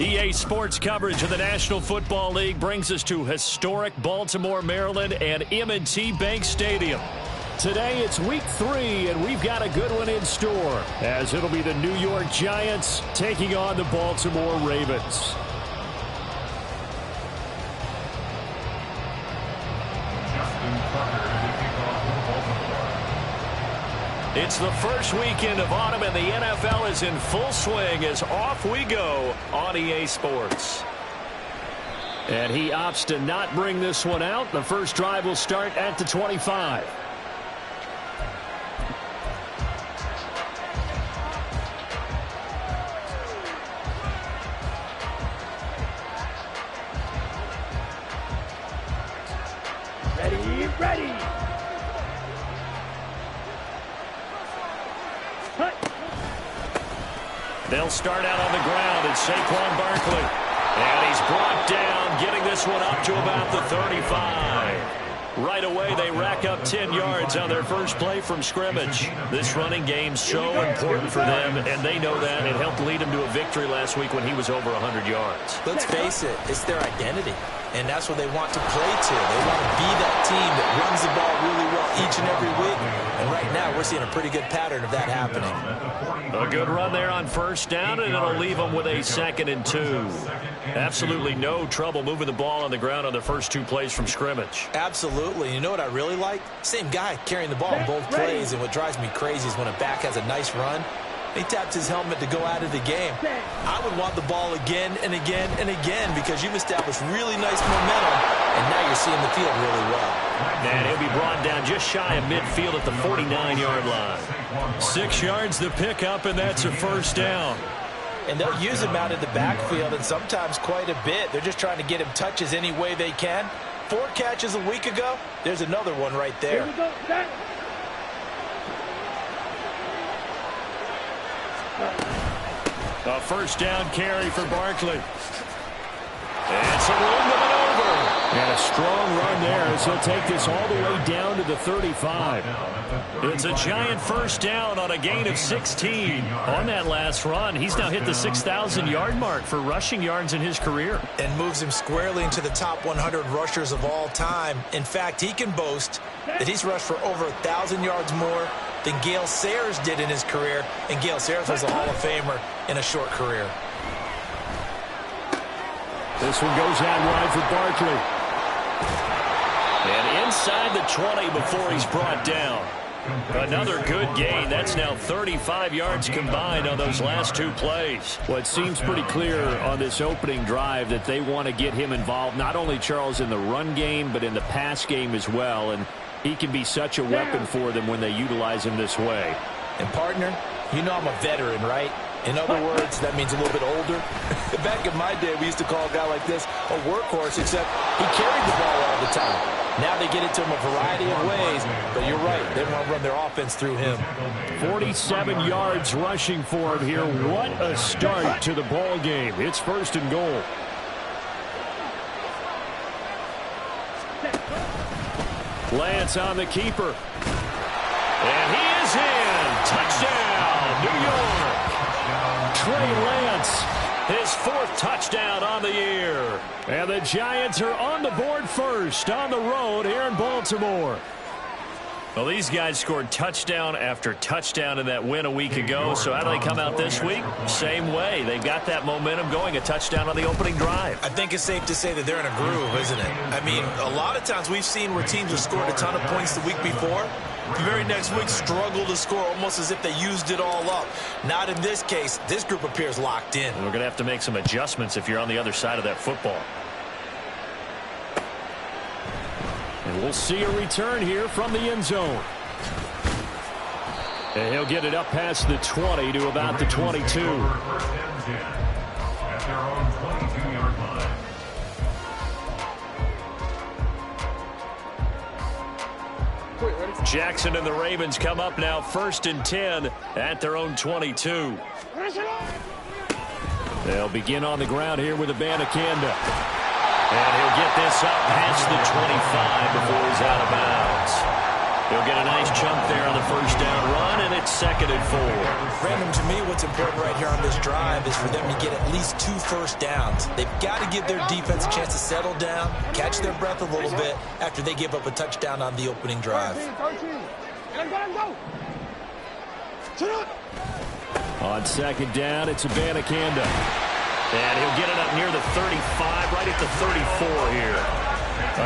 EA Sports coverage of the National Football League brings us to historic Baltimore, Maryland, and M&T Bank Stadium. Today it's week 3, and we've got a good one in store, as it'll be the New York Giants taking on the Baltimore Ravens. It's the first weekend of autumn, and the NFL is in full swing as off we go on EA Sports. And he opts to not bring this one out. The first drive will start at the 25. Ready. They'll start out on the ground. It's Saquon Barkley. And he's brought down, getting this one up to about the 35. Right away, they rack up 10 yards on their first play from scrimmage. This running game's so important for them, and they know that. It helped lead them to a victory last week when he was over 100 yards. Let's face it, it's their identity, and that's what they want to play to. They want to be that team that runs the ball really well each and every week, and right now we're seeing a pretty good pattern of that happening. A good run there on first down, and it'll leave them with a 2nd and 2. Absolutely no trouble moving the ball on the ground on the first 2 plays from scrimmage. Absolutely. You know what I really like? Same guy carrying the ball in both plays, and what drives me crazy is when a back has a nice run, he taps his helmet to go out of the game. I would want the ball again and again and again because you've established really nice momentum, and now you're seeing the field really well. And he'll be brought down just shy of midfield at the 49-yard line. 6 yards the pickup, and that's a first down. And they'll use him out in the backfield, and sometimes quite a bit. They're just trying to get him touches any way they can. 4 catches a week ago. There's another one right there. Here we go. Set. A first down carry for Barkley. It's a room to maneuver. And a strong run there as he'll take this all the way down to the 35. It's a giant first down on a gain of 16. On that last run, he's now hit the 6,000-yard mark for rushing yards in his career. And moves him squarely into the top 100 rushers of all time. In fact, he can boast that he's rushed for over 1,000 yards more than Gale Sayers did in his career. And Gale Sayers was a Hall of Famer in a short career. This one goes out wide for Barkley. And inside the 20 before he's brought down. Another good gain. That's now 35 yards combined on those last 2 plays. Well, it seems pretty clear on this opening drive that they want to get him involved, not only, Charles, in the run game, but in the pass game as well. And he can be such a weapon for them when they utilize him this way. And, partner, you know I'm a veteran, right? In other words, that means a little bit older. Back in my day, we used to call a guy like this a workhorse, except he carried the ball all the time. Now they get it to him a variety of ways, but you're right. They want to run their offense through him. 47 yards rushing for him here. What a start to the ball game. It's 1st and goal. Lance on the keeper. And he is in. Touchdown, New York. Trey Lance, his 4th touchdown on the year. And the Giants are on the board first on the road here in Baltimore. Well, these guys scored touchdown after touchdown in that win a week ago. So how do they come out this week? Same way. They've got that momentum going, a touchdown on the opening drive. I think it's safe to say that they're in a groove, isn't it? I mean, a lot of times we've seen where teams have scored a ton of points the week before. The very next week struggle to score almost as if they used it all up. Not in this case. This group appears locked in. We're going to have to make some adjustments if you're on the other side of that football. And we'll see a return here from the end zone. And he'll get it up past the 20 to about the 22. At their own 22-yard line. Jackson and the Ravens come up now 1st and 10 at their own 22. They'll begin on the ground here with Abanikanda. And he'll get this up past the 25 before he's out of bounds. He'll get a nice chunk there on the first down run, and it's 2nd and 4. Brandon, to me, what's important right here on this drive is for them to get at least 2 first downs. They've got to give their defense a chance to settle down, catch their breath a little bit after they give up a touchdown on the opening drive. On 2nd down, it's Abanikanda. And he'll get it up near the 35, right at the 34 here.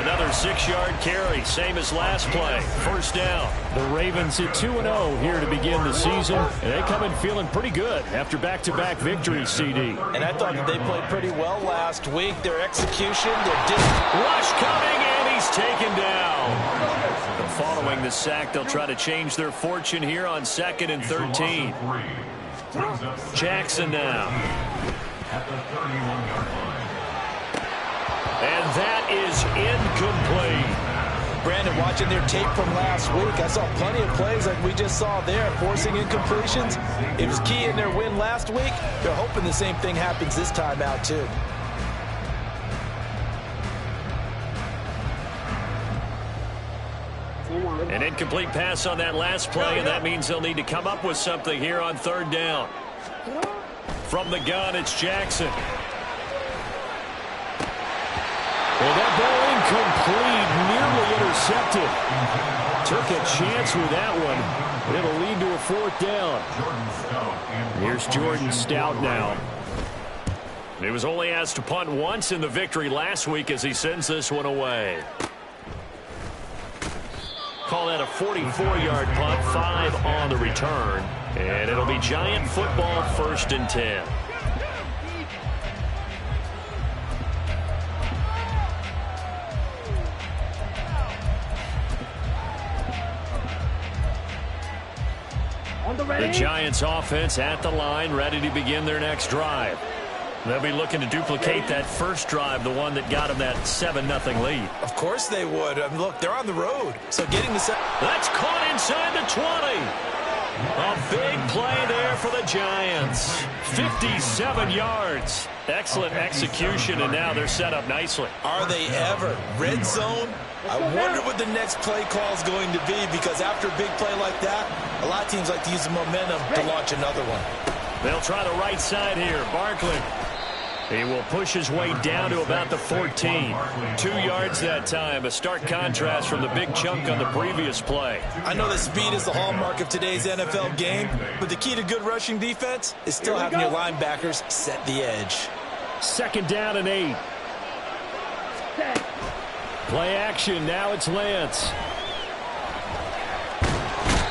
Another 6-yard carry, same as last play. First down. The Ravens at 2-0 here to begin the season. And they come in feeling pretty good after back-to-back victories, CD. And I thought that they played pretty well last week. Their execution, rush coming, and he's taken down. But following the sack, they'll try to change their fortune here on 2nd and 13. Jackson now. At the 31-yard line. And that is incomplete. Brandon, watching their tape from last week, I saw plenty of plays like we just saw there, forcing incompletions. It was key in their win last week. They're hoping the same thing happens this time out, too. An incomplete pass on that last play, and that means they'll need to come up with something here on 3rd down. From the gun, it's Jackson. Well, that ball incomplete, nearly intercepted. Took a chance with that one. It'll lead to a 4th down. Here's Jordan Stout now. He was only asked to punt once in the victory last week as he sends this one away. Call that a 44-yard punt, 5 on the return. And it'll be Giant football, 1st and 10. The Giants offense at the line, ready to begin their next drive. They'll be looking to duplicate that first drive, the one that got them that 7-0 lead. Of course they would. I mean, look, they're on the road. So getting the set. That's caught inside the 20. A big play there for the Giants. 57 yards. Excellent execution, and now they're set up nicely. Are they ever? Red zone? I wonder what the next play call is going to be, because after a big play like that, a lot of teams like to use the momentum to launch another one. They'll try the right side here. Barkley. He will push his way down to about the 14. 2 yards that time. A stark contrast from the big chunk on the previous play. I know that speed is the hallmark of today's NFL game, but the key to good rushing defense is still having your linebackers set the edge. 2nd down and 8. Play action. Now it's Lance.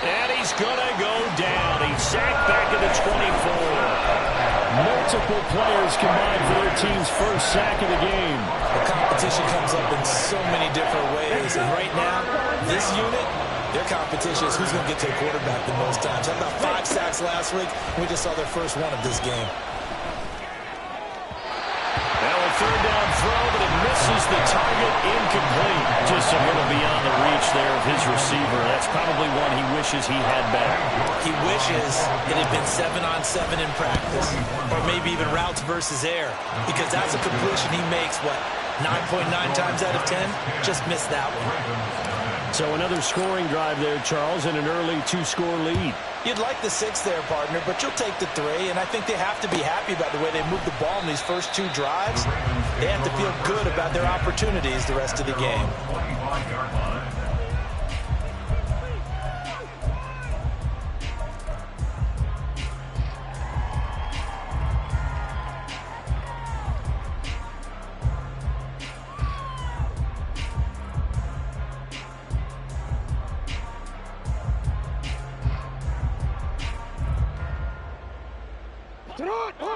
And he's going to go down. He's sacked back at the 24. Multiple players combined for their team's first sack of the game. The competition comes up in so many different ways. And right now, this unit, their competition is who's going to get to the quarterback the most times. Had about 5 sacks last week. We just saw their first one of this game. Now a 3rd down throw, but it misses the target. Incomplete. Just a little beyond the reach there of his receiver. That's probably one he wishes he had back. He wishes it had been 7-on-7 in practice, or maybe even routes versus air, because that's a completion he makes, what, 9.9 times out of 10? Just missed that one. So another scoring drive there, Charles, and an early 2-score lead. You'd like the 6 there, partner, but you'll take the 3, and I think they have to be happy about the way they moved the ball in these first 2 drives. They have to feel good about their opportunities the rest of the game.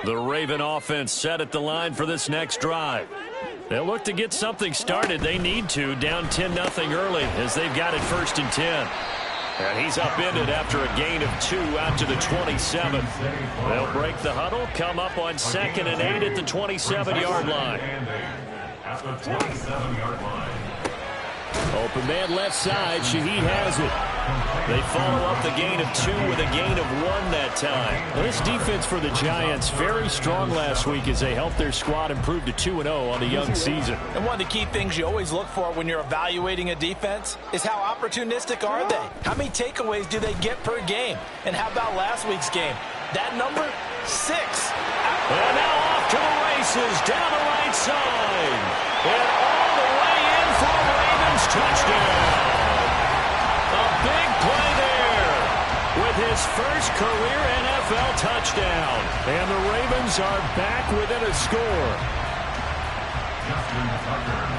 The Raven offense set at the line for this next drive. They'll look to get something started. They need to, down 10-0 early as they've got it 1st and 10. And he's upended after a gain of 2 out to the 27. They'll break the huddle, come up on 2nd and 8 at the 27-yard line. Open man left side. Shaheed has it. They follow up the gain of 2 with a gain of 1 that time. Well, this defense for the Giants, very strong last week as they helped their squad improve to 2-0 on the young season. And one of the key things you always look for when you're evaluating a defense is how opportunistic are they? How many takeaways do they get per game? And how about last week's game? That number, 6. And now off to the races, down the right side. And all the way in for a Ravens touchdown. A big play there with his first career NFL touchdown. And the Ravens are back within a score.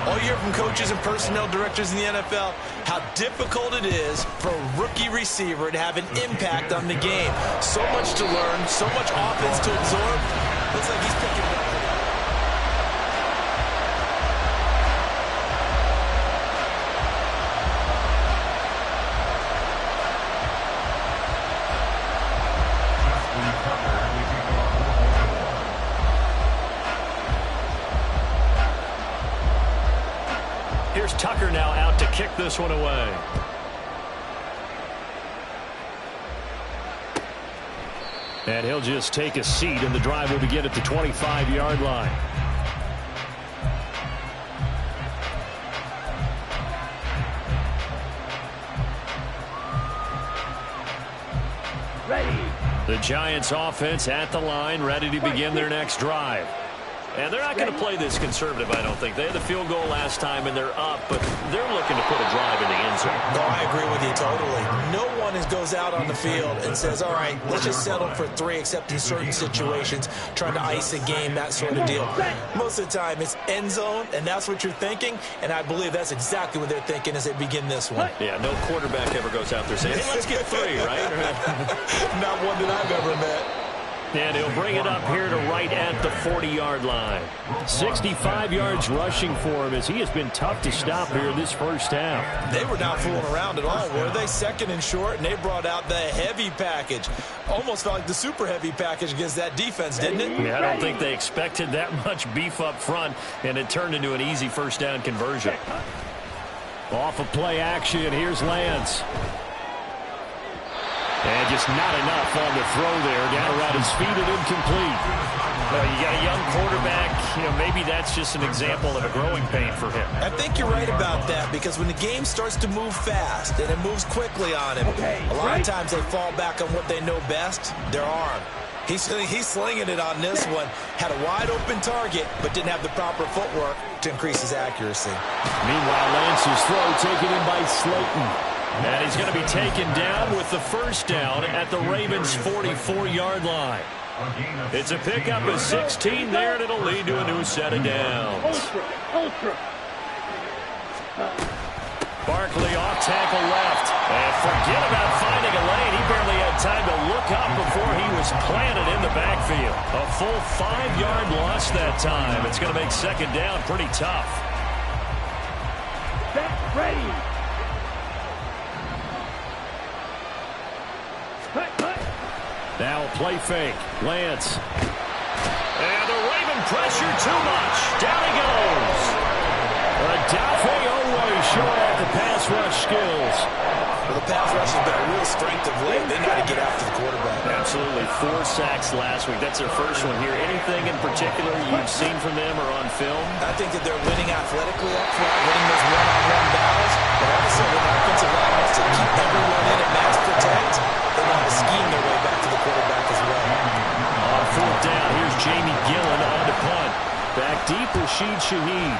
All you hear from coaches and personnel directors in the NFL, how difficult it is for a rookie receiver to have an impact on the game. So much to learn, so much offense to absorb. Looks like he's picking it up. Here's Tucker now out to kick this one away. And he'll just take a seat, and the drive will begin at the 25-yard line. The Giants offense at the line, ready to begin their next drive. And they're not going to play this conservative, I don't think. They had the field goal last time, and they're up, but they're looking to put a drive in the end zone. No, I agree with you totally. No one goes out on the field and says, all right, let's just settle for 3, except in certain situations, trying to ice a game, that sort of deal. Most of the time, it's end zone, and that's what you're thinking, and I believe that's exactly what they're thinking as they begin this one. Yeah, no quarterback ever goes out there saying, hey, let's get 3, right? Not one that I've ever met. And he'll bring it up here to right at the 40-yard line. 65 yards rushing for him as he has been tough to stop here this first half. They were not fooling around at all, were they? Second and short, and they brought out the heavy package. Almost felt like the super heavy package against that defense, didn't it? Yeah, I don't think they expected that much beef up front, and it turned into an easy first down conversion. Off of play action, here's Lance. And just not enough on the throw there. Down around his feet and incomplete. Well, you got a young quarterback. You know, maybe that's just an example of a growing pain for him. I think you're right about that, because when the game starts to move fast and it moves quickly on him, a lot of times they fall back on what they know best, their arm. He's slinging it on this one. Had a wide open target, but didn't have the proper footwork to increase his accuracy. Meanwhile, Lance's throw taken in by Slayton. And he's going to be taken down with the first down at the Ravens' 44-yard line. It's a pickup of 16 there, and it'll lead to a new set of downs. Barkley off tackle left. And forget about finding a lane. He barely had time to look up before he was planted in the backfield. A full 5-yard loss that time. It's going to make second down pretty tough. Ready. Now a play fake. Lance. And the Raven pressure too much. Down he goes. Adafe Owe showing off the pass rush skills. Well, the pass rush has been a real strength of late. They got to get after the quarterback. Absolutely. 4 sacks last week. That's their first one here. Anything in particular you've seen from them or on film? I think that they're winning athletically up front, winning those one-on-one battles. But also, when the offensive line wants to keep everyone in and max protect, they know how to scheme their way back to the quarterback as well. On fourth down, here's Jamie Gillen on the punt. Back deep, Rashid Shaheed.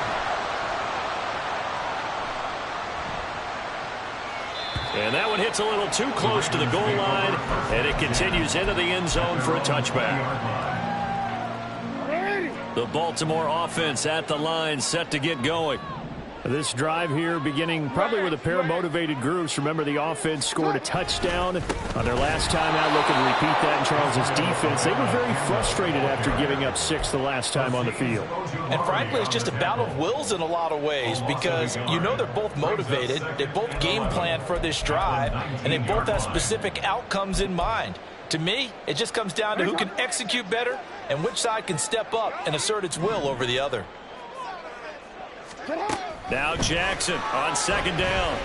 And that one hits a little too close to the goal line, and it continues into the end zone for a touchback. The Baltimore offense at the line, set to get going. This drive here beginning probably with a pair of motivated groups. Remember, the offense scored a touchdown on their last time out. Looking to repeat that in Charles's defense. They were very frustrated after giving up 6 the last time on the field. And frankly, it's just a battle of wills in a lot of ways, because you know they're both motivated. They both game plan for this drive, and they both have specific outcomes in mind. To me, it just comes down to who can execute better and which side can step up and assert its will over the other. Now Jackson on second down.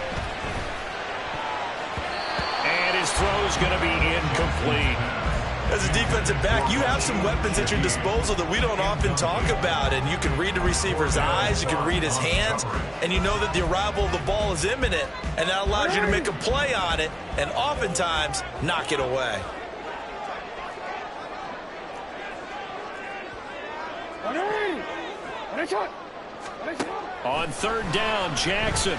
And his throw's going to be incomplete. As a defensive back, you have some weapons at your disposal that we don't often talk about. And you can read the receiver's eyes, you can read his hands, and you know that the arrival of the ball is imminent. And that allows you to make a play on it and oftentimes knock it away. On third down, Jackson.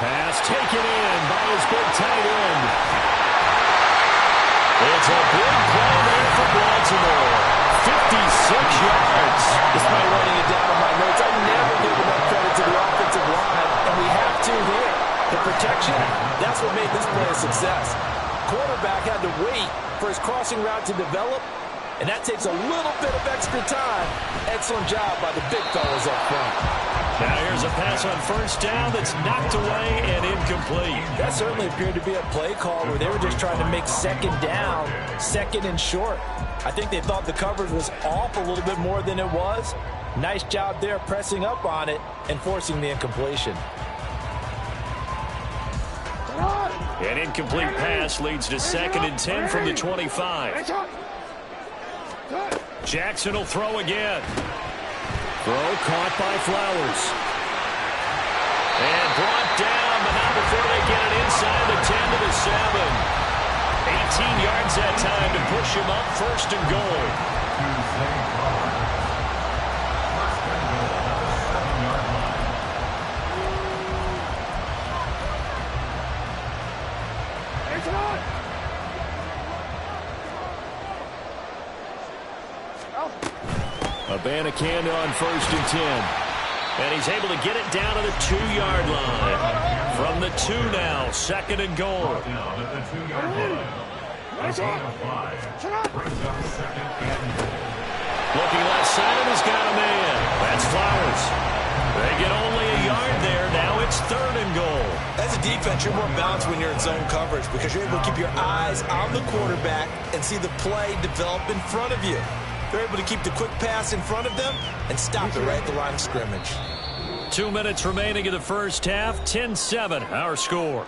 Pass taken in by his big tight end. It's a big play there for Baltimore. 56 yards. Despite writing it down in my notes, I never give enough credit to the offensive line, and we have to here. The protection, that's what made this play a success. Quarterback had to wait for his crossing route to develop, and that takes a little bit of extra time. Excellent job by the big fellas up front. Now here's a pass on first down that's knocked away and incomplete. That certainly appeared to be a play call where they were just trying to make second down, second and short. I think they thought the coverage was off a little bit more than it was. Nice job there pressing up on it and forcing the incompletion. An incomplete pass leads to 2nd and 10 from the 25. Jackson will throw again. Throw caught by Flowers. And brought down, but not before they get it inside the 10 to the 7. 18 yards that time to push him up 1st and goal. Abanikanda on 1st and 10. And he's able to get it down to the 2-yard line. From the 2 now, 2nd and goal. Looking left side, and he's got a man. That's Flowers. They get only a yard there. Now it's 3rd and goal. As a defense, you're more balanced when you're in zone coverage because you're able to keep your eyes on the quarterback and see the play develop in front of you. They're able to keep the quick pass in front of them and stop it right at the line of scrimmage. 2 minutes remaining in the first half. 10-7, our score.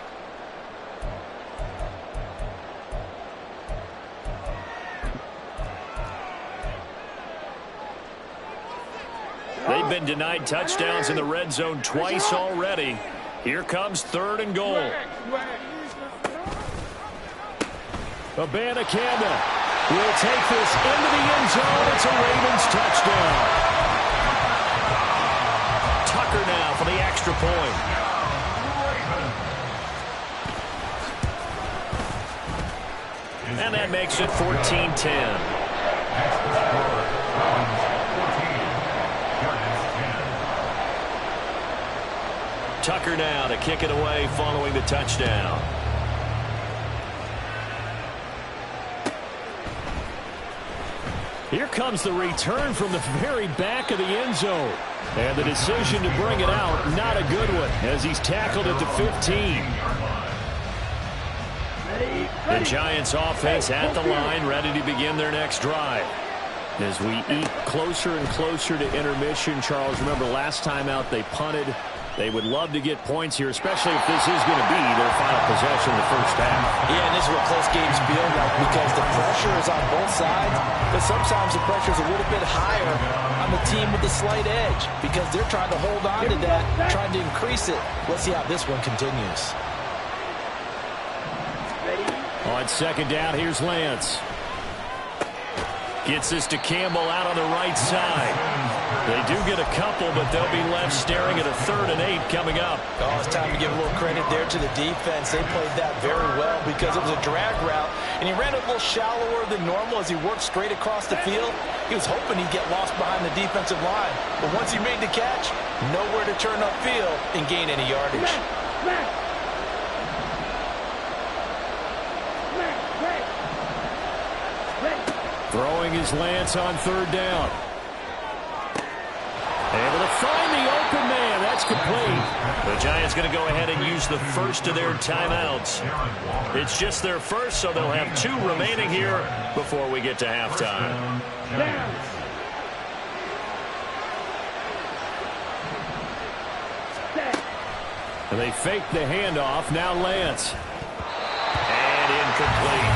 They've been denied touchdowns in the red zone twice already. Here comes 3rd and goal. Abanikanda will take this into the end zone. It's a Ravens touchdown. Tucker now for the extra point. And that makes it 14-10. Tucker now to kick it away following the touchdown. Here comes the return from the very back of the end zone. And the decision to bring it out, not a good one, as he's tackled at the 15. The Giants offense at the line, ready to begin their next drive. As we eat closer and closer to intermission, Charles, remember last time out they punted. They would love to get points here, especially if this is going to be their final possession in the first half. Yeah, and this is what close games feel like because the pressure is on both sides, but sometimes the pressure is a little bit higher on the team with the slight edge because they're trying to hold on to that, trying to increase it. Let's see how this one continues. On 2nd down, here's Lance. Gets this to Campbell out on the right side. They do get a couple, but they'll be left staring at a 3rd and 8 coming up. Oh, it's time to give a little credit there to the defense. They played that very well because it was a drag route, and he ran a little shallower than normal as he worked straight across the field. He was hoping he'd get lost behind the defensive line, but once he made the catch, nowhere to turn upfield and gain any yardage. Throwing is Lance on 3rd down. Able to find the open man. That's complete. The Giants going to go ahead and use the first of their timeouts. It's just their first, so they'll have 2 remaining here before we get to halftime. They fake the handoff. Now Lance. And incomplete.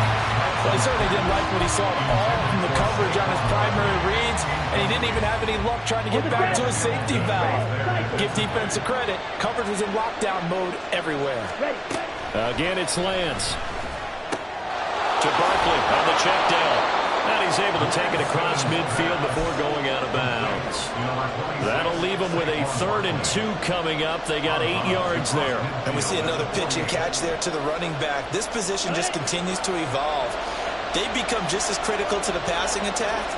Well, he certainly didn't like what he saw all from the coverage on his primary reads, and he didn't even have any luck trying to get back to his safety valve. Give defense a credit. Coverage was in lockdown mode everywhere. Again, it's Lance. To Barkley on the check down. And he's able to take it across midfield before going out of bounds. That'll leave them with a 3rd and 2 coming up. They got 8 yards there. And we see another pitch and catch there to the running back. This position just continues to evolve. They've become just as critical to the passing attack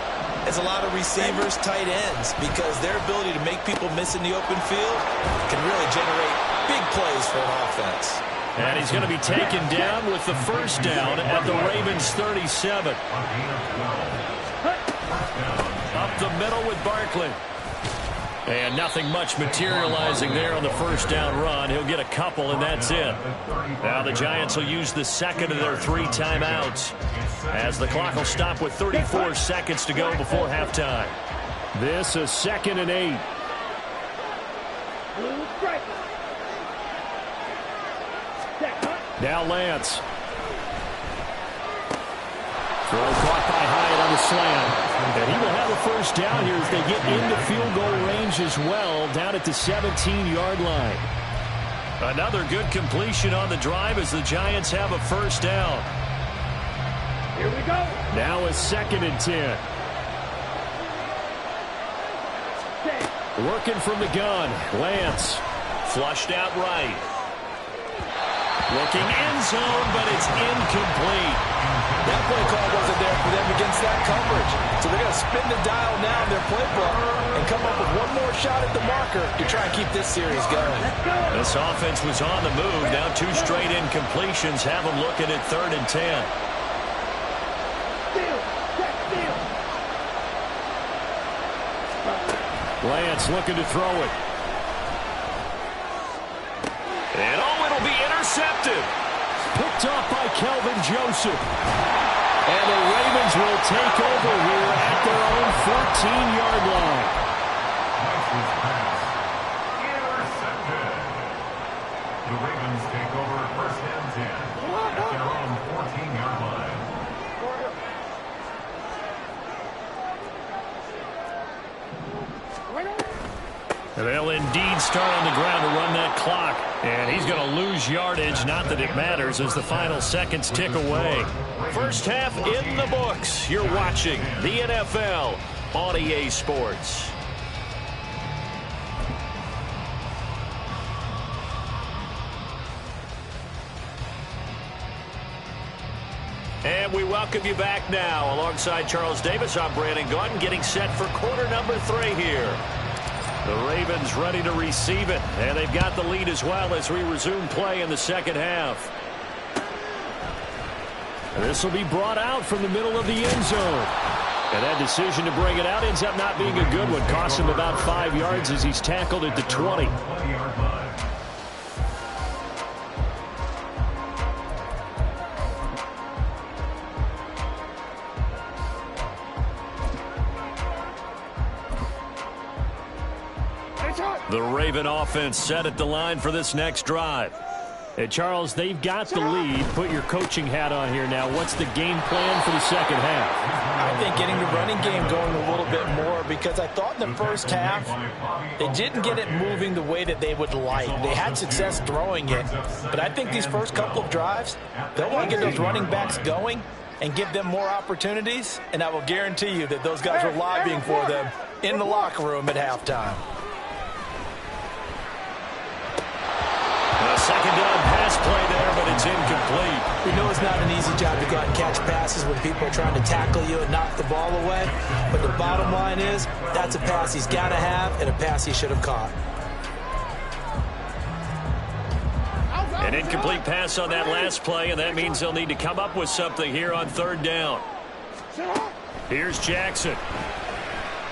as a lot of receivers, tight ends, because their ability to make people miss in the open field can really generate big plays for an offense. And he's going to be taken down with the first down at the Ravens 37. Up the middle with Barkley. And nothing much materializing there on the first down run. He'll get a couple, and that's it. Now the Giants will use the second of their 3 timeouts as the clock will stop with 34 seconds to go before halftime. This is 2nd and 8. Now Lance. Throw caught by Hyatt on the slant. And he will have a first down here as they get into field goal range as well, down at the 17-yard line. Another good completion on the drive as the Giants have a first down. Here we go. Now a 2nd and 10. Working from the gun. Lance. Flushed out right. Looking end zone, but it's incomplete. That play call wasn't there for them against that coverage. So they're going to spin the dial now in their playbook and come up with one more shot at the marker to try and keep this series going. This offense was on the move. Now 2 straight incompletions have them looking at 3rd and 10. Lance looking to throw it. And it'll be intercepted. Picked off by Kelvin Joseph. And the Ravens will take over here at their own 14-yard line. Intercepted. The Ravens take over 1st and 10 at their own 14-yard line. They'll indeed start on the ground to run that clock. And he's going to lose yardage. Not that it matters as the final seconds tick away. First half in the books. You're watching the NFL on EA Sports. And we welcome you back now. Alongside Charles Davis, I'm Brandon Gaudin, getting set for quarter number 3 here. The Ravens ready to receive it, and they've got the lead as well as we resume play in the second half. This will be brought out from the middle of the end zone. And that decision to bring it out ends up not being a good one. Costs him about 5 yards as he's tackled at the 20. The Raven offense set at the line for this next drive. Hey, Charles, they've got the lead. Put your coaching hat on here now. What's the game plan for the second half? I think getting the running game going a little bit more, because I thought in the first half they didn't get it moving the way that they would like. They had success throwing it, but I think these first couple of drives, they'll want to get those running backs going and give them more opportunities, and I will guarantee you that those guys were lobbying for them in the locker room at halftime. A second down pass play there, but it's incomplete. We know it's not an easy job to go out and catch passes when people are trying to tackle you and knock the ball away. But the bottom line is, that's a pass he's got to have and a pass he should have caught. An incomplete pass on that last play, and that means they'll need to come up with something here on 3rd down. Here's Jackson.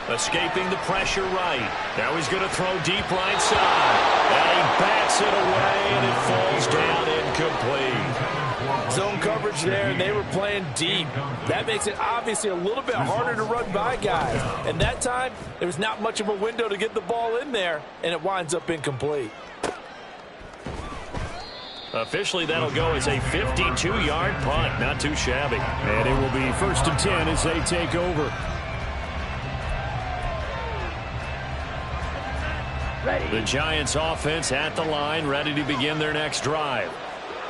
Escaping the pressure right. Now he's going to throw deep right side. And he bats it away, and it falls down incomplete. Zone coverage there, and they were playing deep. That makes it obviously a little bit harder to run by guys. And that time, there was not much of a window to get the ball in there, and it winds up incomplete. Officially, that'll go as a 52-yard punt. Not too shabby. And it will be 1st and 10 as they take over. The Giants offense at the line, ready to begin their next drive.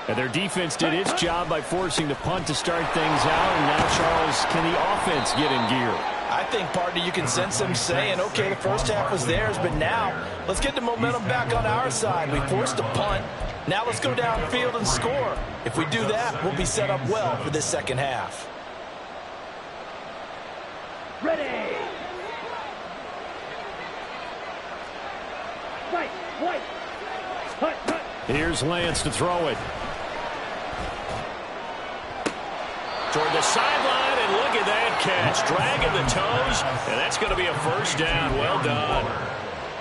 And their defense did its job by forcing the punt to start things out. And now, Charles, can the offense get in gear? I think, partner, you can sense them saying, okay, the first half was theirs, but now let's get the momentum back on our side. We forced a punt. Now let's go downfield and score. If we do that, we'll be set up well for this second half. Ready. Right. Cut. Here's Lance to throw it. Toward the sideline, and look at that catch. Dragging the toes, and that's going to be a first down. Well done.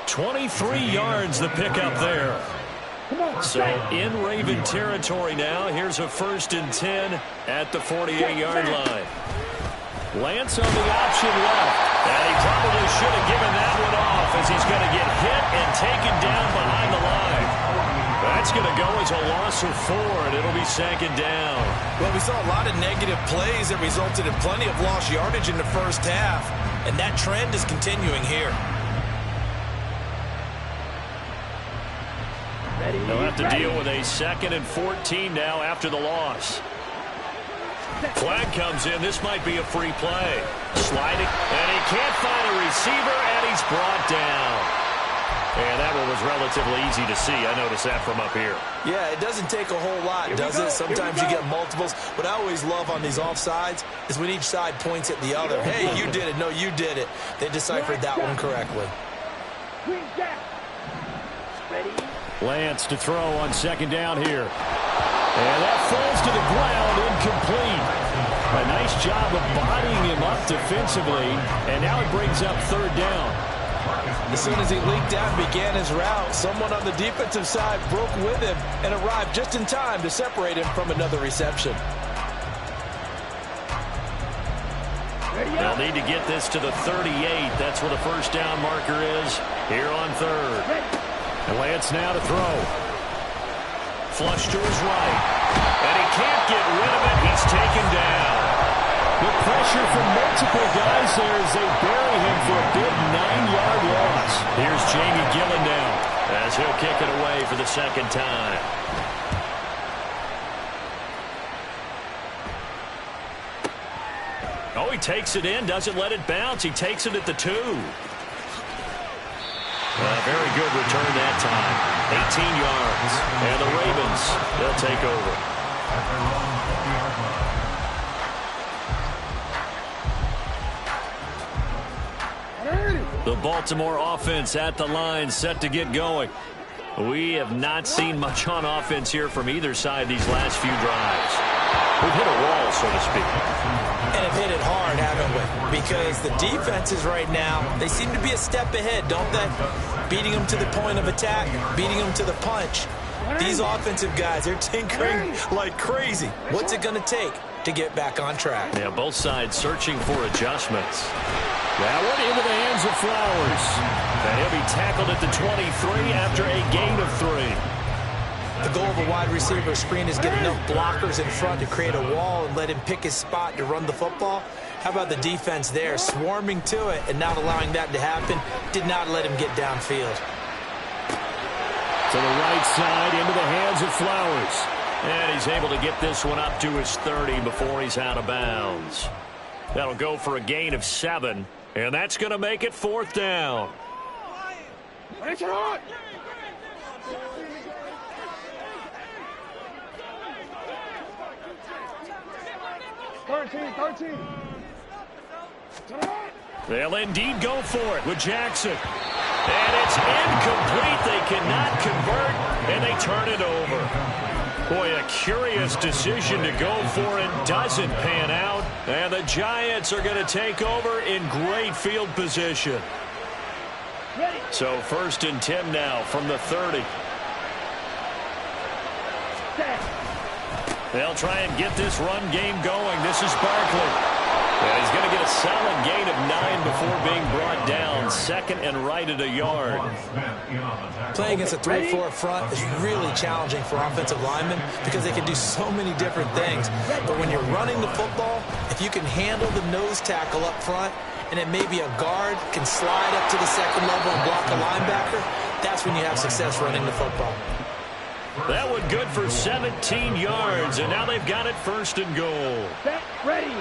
23 yards the pickup there. So in Raven territory now. Here's a 1st and 10 at the 48-yard line. Lance on the option left. And he probably should have given that one off as he's going to get hit and taken down behind the line. That's going to go as a loss of 4, and it'll be 2nd down. Well, we saw a lot of negative plays that resulted in plenty of lost yardage in the first half, and that trend is continuing here. They'll have to deal with a 2nd and 14 now after the loss. Flag comes in. This might be a free play. Sliding, and he can't find a receiver, and he's brought down. And that one was relatively easy to see. I noticed that from up here. Yeah, it doesn't take a whole lot, does it? Sometimes you get multiples. What I always love on these offsides is when each side points at the other. Hey, you did it. No, you did it. They deciphered that one correctly. Lance to throw on 2nd down here. And that falls to the ground, incomplete. A nice job of bodying him up defensively, and now it brings up 3rd down. As soon as he leaked out and began his route, someone on the defensive side broke with him and arrived just in time to separate him from another reception. They'll need to get this to the 38. That's where the 1st down marker is here on 3rd. And Lance now to throw. Flush to his right. And he can't get rid of it. He's taken down. The pressure from multiple guys there as they bury him for a big 9-yard loss. Here's Jamie Gillen now as he'll kick it away for the 2nd time. Oh, he takes it in, doesn't let it bounce. He takes it at the 2. Very good return that time. 18 yards. And the Ravens, they'll take over. The Baltimore offense at the line, set to get going. We have not seen much on offense here from either side these last few drives. We've hit a wall, so to speak. And have hit it hard, haven't we? Because the defenses right now, they seem to be a step ahead, don't they? Beating them to the point of attack, beating them to the punch. These offensive guys are tinkering like crazy. What's it going to take to get back on track? Yeah, both sides searching for adjustments. That one into the hands of Flowers. And he'll be tackled at the 23 after a gain of 3. The goal of a wide receiver screen is get enough blockers in front to create a wall and let him pick his spot to run the football. How about the defense there, swarming to it and not allowing that to happen? Did not let him get downfield. To the right side, into the hands of Flowers. And he's able to get this one up to his 30 before he's out of bounds. That'll go for a gain of 7, and that's going to make it 4th down. 13. They'll indeed go for it with Jackson. And it's incomplete. They cannot convert, and they turn it over. Boy, a curious decision to go for it. Doesn't pan out. And the Giants are going to take over in great field position. So 1st and 10 now from the 30. They'll try and get this run game going. This is Barkley. And he's going to get a solid gain of 9 before being brought down. Second and right at a yard. Playing against a 3-4 front is really challenging for offensive linemen because they can do so many different things. But when you're running the football, if you can handle the nose tackle up front, and then maybe a guard can slide up to the second level and block a linebacker, that's when you have success running the football. That one good for 17 yards, and now they've got it first and goal. Set, ready.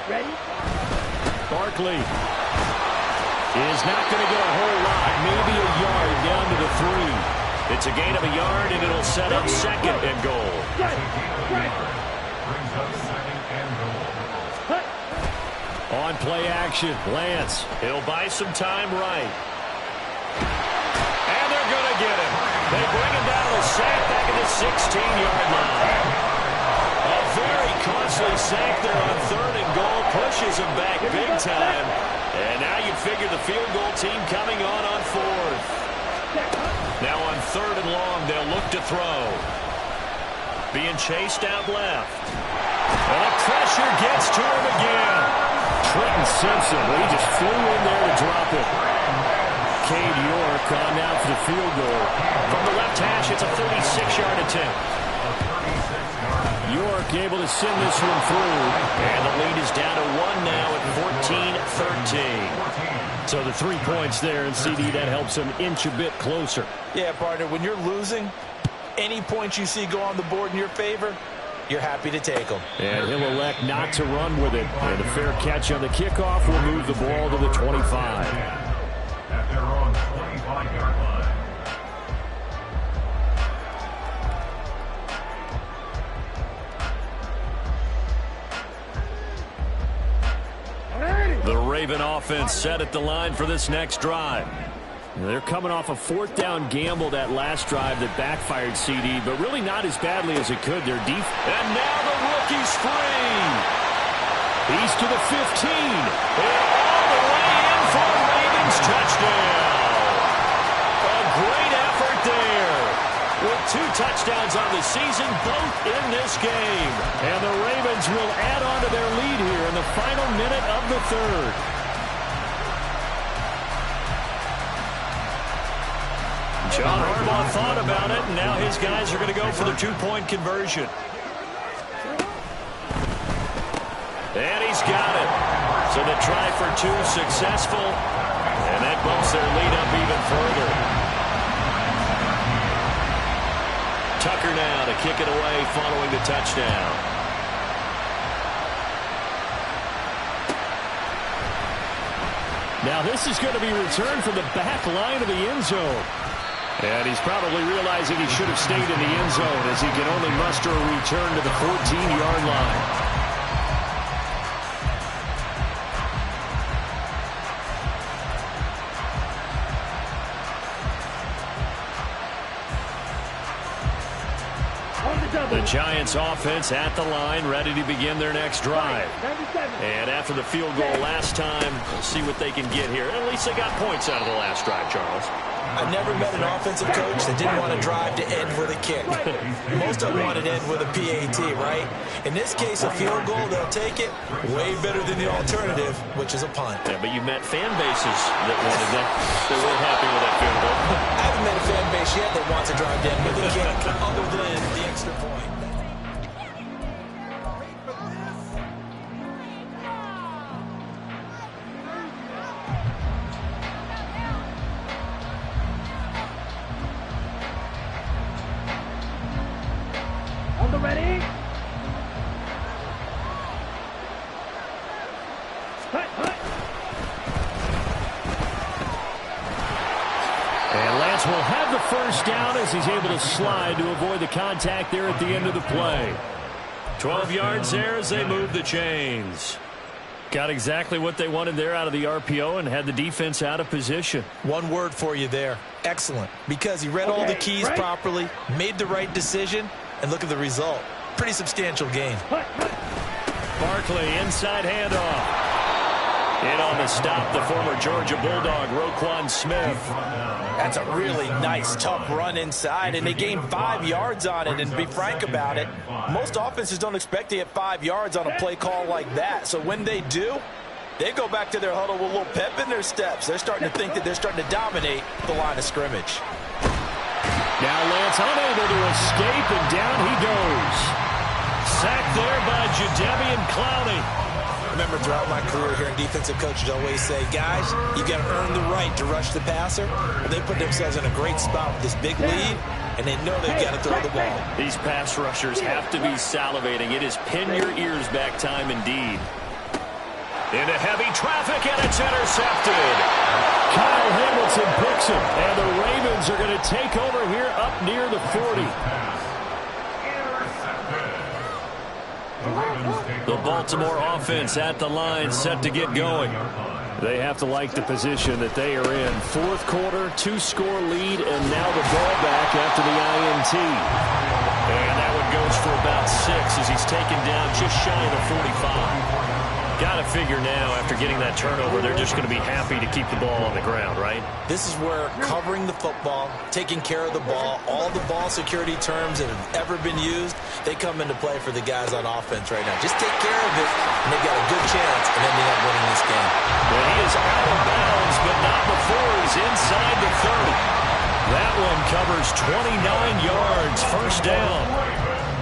Ready. Barkley is not going to get a whole lot, maybe a yard down to the 3. It's a gain of a yard, and it'll set up second and goal. On play action, Lance. He'll buy some time right. And they're going to get him. They bring him down to sack back at the 16-yard line. A very costly sack there on third and goal. Pushes him back big time. And now you figure the field goal team coming on fourth. Now on third and long, they'll look to throw. Being chased out left. And the pressure gets to him again. Trenton Simpson, he just flew in there to drop it. Cade York on now for the field goal. From the left hash, it's a 36-yard attempt. York able to send this one through. And the lead is down to 1 now at 14-13. So the 3 points there, and CD, that helps him inch a bit closer. Yeah, partner, when you're losing, any points you see go on the board in your favor, you're happy to take them. And he'll elect not to run with it. And a fair catch on the kickoff will move the ball to the 25. At their own 25-yard line. The Raven offense set at the line for this next drive. They're coming off a 4th down gamble that last drive that backfired CD, but really not as badly as it could. Their defense. And now the rookie's free. He's to the 15. And all the way in for a Ravens touchdown. A great effort there. With 2 touchdowns on the season, both in this game. And the Ravens will add on to their lead here in the final minute of the 3rd. John Harbaugh thought about it, and now his guys are going to go for the 2-point conversion. And he's got it. So the try for 2 successful, and that bumps their lead up even further. Tucker now to kick it away following the touchdown. Now this is going to be returned from the back line of the end zone. And he's probably realizing he should have stayed in the end zone as he can only muster a return to the 14-yard line. The Giants offense at the line, ready to begin their next drive. And after the field goal last time, we'll see what they can get here. At least they got points out of the last drive, Charles. I've never met an offensive coach that didn't want to drive to end with a kick. Most of them want to end with a PAT, right? In this case, a field goal, they'll take it. Way better than the alternative, which is a punt. Yeah, but you met fan bases that wanted that. They weren't happy with that field goal. I haven't met a fan base yet that wants to drive to end with a kick, other than the extra point. Ready? Hut, hut. And Lance will have the first down as he's able to slide to avoid the contact there at the end of the play. 12 yards there as they move the chains. Got exactly what they wanted there out of the RPO and had the defense out of position. One word for you there. Excellent. Because he read all the keys properly, made the right decision, and look at the result. Pretty substantial gain. Barkley, inside handoff. In on the stop, the former Georgia Bulldog, Roquan Smith. That's a really nice, tough run inside, and they gained 5 yards on it. And to be frank about it, most offenses don't expect to get 5 yards on a play call like that. So when they do, they go back to their huddle with a little pep in their steps. They're starting to think that they're starting to dominate the line of scrimmage. Now Lance unable to escape, and down he goes. Sacked there by Jadeveon Clowney. I remember throughout my career hearing defensive coaches always say, guys, you got to earn the right to rush the passer. Well, they put themselves in a great spot with this big lead, and they know they've got to throw the ball. These pass rushers have to be salivating. It is pin your ears back time indeed. Into heavy traffic, and it's intercepted. Kyle Hamilton picks it, and the Ravens are going to take over here up near the 40. The Baltimore offense at the line, set to get going. They have to like the position that they are in. Fourth quarter, 2-score lead, and now the ball back after the INT. And that one goes for about 6 as he's taken down just shy of the 45. Got to figure now, after getting that turnover, they're just going to be happy to keep the ball on the ground, right? This is where covering the football, taking care of the ball, all the ball security terms that have ever been used, they come into play for the guys on offense right now. Just take care of it, and they've got a good chance of ending up winning this game. Well, he is out of bounds, but not before he's inside the 30. That one covers 29 yards, first down.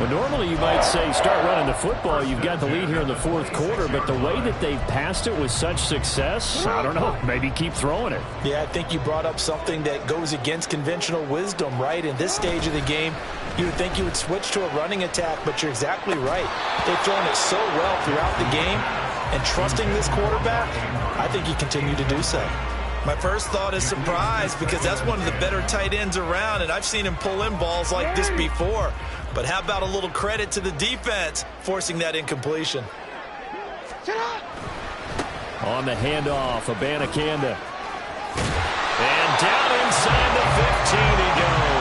But normally you might say start running the football. You've got the lead here in the fourth quarter, but the way that they've passed it with such success, I don't know, maybe keep throwing it. Yeah, I think you brought up something that goes against conventional wisdom, right? In this stage of the game, you would think you would switch to a running attack, but you're exactly right. They've thrown it so well throughout the game, and trusting this quarterback, I think you continue to do so. My first thought is surprise, because that's one of the better tight ends around, and I've seen him pull in balls like this before. But how about a little credit to the defense forcing that incompletion? On the handoff, Abanikanda. And down inside the 15 he goes.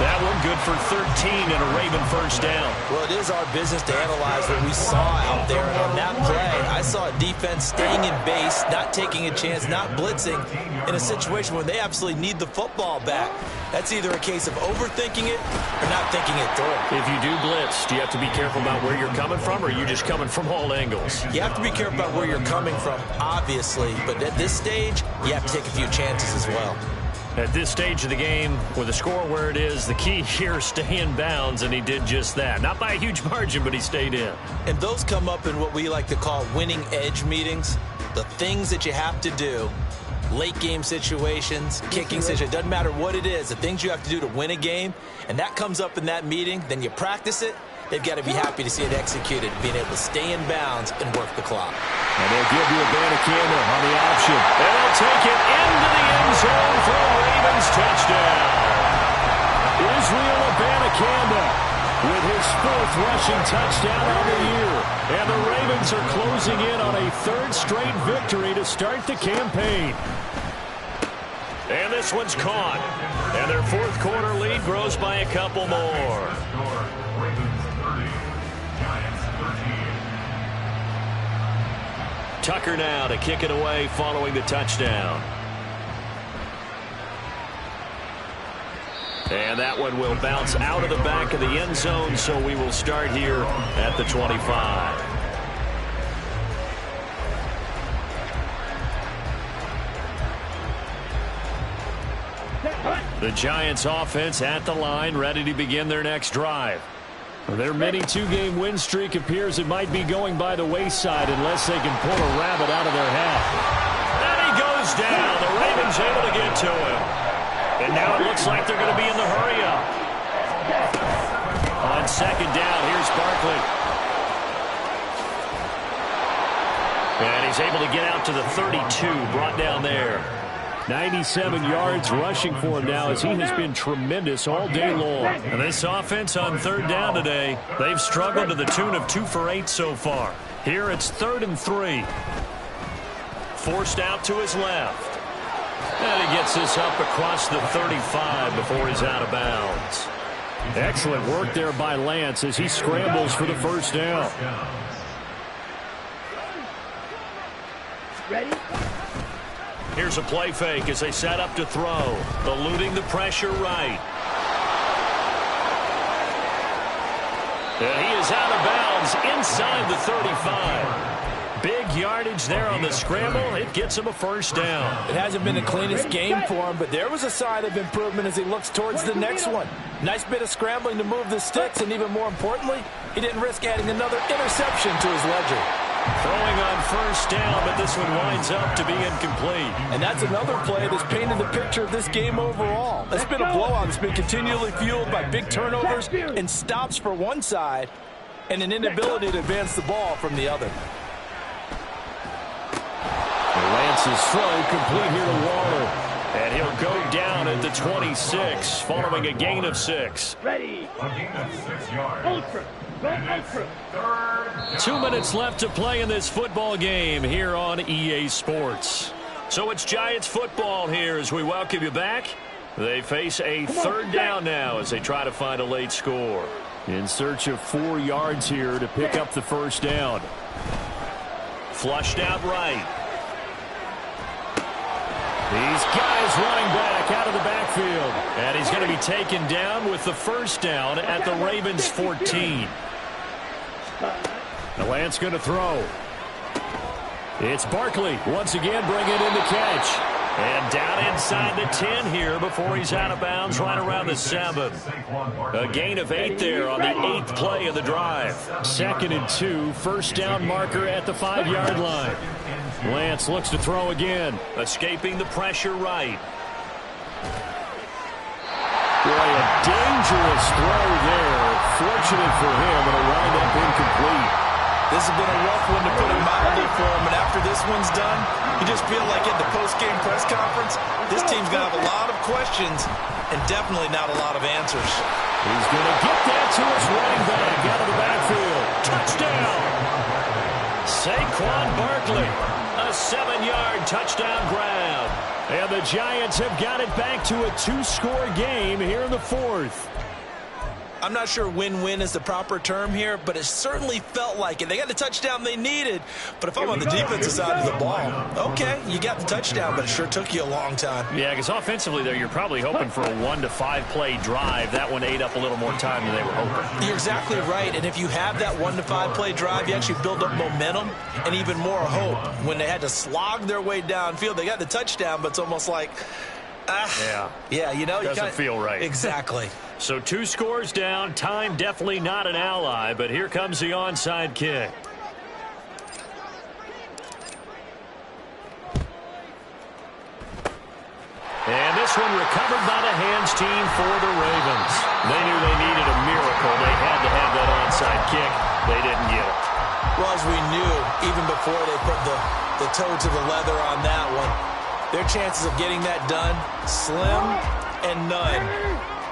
That one good for 13 and a Raven first down. Well, it is our business to analyze what we saw out there. And on that play, I saw a defense staying in base, not taking a chance, not blitzing in a situation where they absolutely need the football back. That's either a case of overthinking it or not thinking it through. If you do blitz, do you have to be careful about where you're coming from, or are you just coming from all angles? You have to be careful about where you're coming from, obviously. But at this stage, you have to take a few chances as well. At this stage of the game, with the score where it is, the key here is stay in bounds, and he did just that. Not by a huge margin, but he stayed in. And those come up in what we like to call winning edge meetings. The things that you have to do, late game situations, kicking situations, doesn't matter what it is, the things you have to do to win a game, and that comes up in that meeting, then you practice it. They've got to be happy to see it executed, being able to stay in bounds and work the clock. And they'll give you Abanikanda on the option. And they'll take it into the end zone for a Ravens touchdown. Israel Abanikanda with his 4th rushing touchdown on the year. And the Ravens are closing in on a 3rd straight victory to start the campaign. And this one's caught. And their 4th quarter lead grows by a couple more. Tucker now to kick it away following the touchdown. And that one will bounce out of the back of the end zone, so we will start here at the 25. The Giants offense at the line, ready to begin their next drive. Their mini 2-game win streak appears it might be going by the wayside unless they can pull a rabbit out of their hat. And he goes down. The Ravens able to get to him. And now it looks like they're going to be in the hurry-up. On second down, here's Barkley. And he's able to get out to the 32, brought down there. 97 yards rushing for him now as he has been tremendous all day long. And this offense on 3rd down today, they've struggled to the tune of 2 for 8 so far. Here it's 3rd and 3. Forced out to his left. And he gets this up across the 35 before he's out of bounds. Excellent work there by Lance as he scrambles for the first down. Ready? Here's a play fake as they set up to throw. Eluding the pressure right. And he is out of bounds inside the 35. Big yardage there on the scramble. It gets him a first down. It hasn't been the cleanest game for him, but there was a sign of improvement as he looks towards the next one. Nice bit of scrambling to move the sticks, and even more importantly, he didn't risk adding another interception to his ledger. Throwing on first down, but this one winds up to be incomplete. And that's another play that's painted the picture of this game overall. It's been a blowout that's been continually fueled by big turnovers and stops for one side and an inability to advance the ball from the other. Lance's throw complete here to Waller. And he'll go down at the 26 following a gain of 6. Ready. A gain of 6 yards. Ultra. Go ultra. 2 minutes left to play in this football game here on EA Sports. So it's Giants football here as we welcome you back. They face a third down now as they try to find a late score. In search of 4 yards here to pick up the first down. Flushed out right. These guys running back out of the backfield. And he's going to be taken down with the first down at the Ravens 14. The Lance going to throw. It's Barkley once again bringing in the catch. And down inside the 10 here before he's out of bounds right around the 7. A gain of 8 there on the 8th play of the drive. 2nd and 2, first down marker at the 5-yard line. Lance looks to throw again. Escaping the pressure right. Boy, a dangerous throw there. Fortunate for him, it'll wind up incomplete. This has been a rough one to put it mildly for him, and after this one's done, you just feel like at the post-game press conference, this team's going to have a lot of questions and definitely not a lot of answers. He's going to get that to his running back out of the backfield. Touchdown! Saquon Barkley, a 7-yard touchdown grab. And the Giants have got it back to a 2-score game here in the 4th. I'm not sure win-win is the proper term here, but it certainly felt like it. They got the touchdown they needed, but if I'm on the defensive side of the ball, okay, you got the touchdown, but it sure took you a long time. Yeah, because offensively there, you're probably hoping for a 1 to 5 play drive. That one ate up a little more time than they were hoping. You're exactly right, and if you have that 1 to 5 play drive, you actually build up momentum and even more hope. When they had to slog their way downfield, they got the touchdown, but it's almost like, yeah, you know, doesn't feel right. Exactly. So 2 scores down. Time definitely not an ally, but here comes the onside kick. And this one recovered by the hands team for the Ravens. They knew they needed a miracle. They had to have that onside kick. They didn't get it. Well, as we knew, even before they put the toe to the leather on that one, their chances of getting that done, slim and none.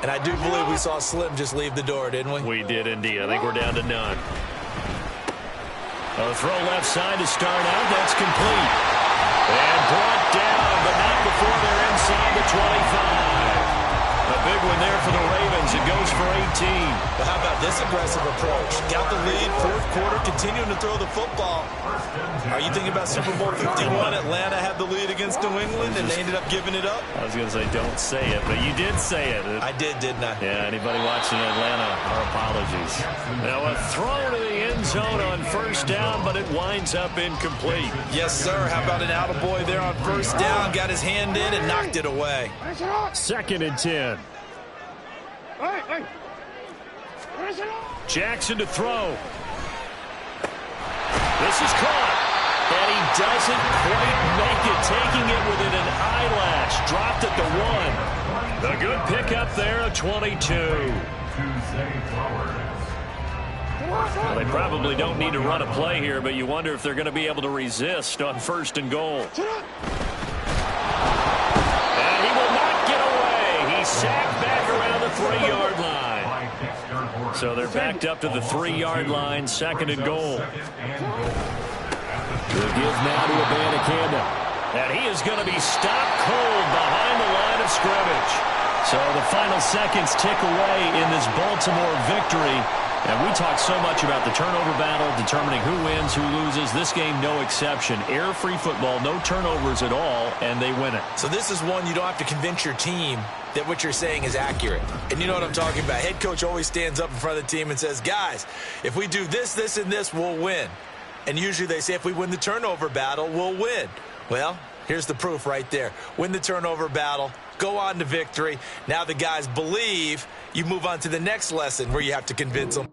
And I do believe we saw Slim just leave the door, didn't we? We did indeed. I think we're down to none. A throw left side to start out. That's complete. And brought down, but not before they're inside the 25. A big one there for the Ravens. It goes for 18. But how about this aggressive approach? Got the lead, 4th quarter, continuing to throw the football. Are you thinking about Super Bowl 51? Atlanta had the lead against New England, and they ended up giving it up? I was going to say, don't say it, but you did say it. I did, didn't I? Yeah, anybody watching Atlanta, our apologies. Now a throw to the end zone on first down, but it winds up incomplete. Yes, sir. How about an attaboy there on first down? Got his hand in and knocked it away. 2nd and 10. Jackson to throw. This is caught. And he doesn't quite make it, taking it within an eyelash. Dropped at the 1. A good pickup there, a 22. Well, they probably don't need to run a play here, but you wonder if they're going to be able to resist on 1st and goal. And he will not get away. He's sacked back around the 3-yard line. So they're backed up to the 3-yard line, 2nd and goal. They'll give now to Abanikanda. And he is going to be stopped cold behind the line of scrimmage. So the final seconds tick away in this Baltimore victory. And we talk so much about the turnover battle, determining who wins, who loses. This game, no exception. Error-free football, no turnovers at all, and they win it. So this is one you don't have to convince your team that what you're saying is accurate. And you know what I'm talking about. Head coach always stands up in front of the team and says, guys, if we do this, this, and this, we'll win. And usually they say if we win the turnover battle, we'll win. Well, here's the proof right there. Win the turnover battle, go on to victory. Now the guys believe. You move on to the next lesson where you have to convince them.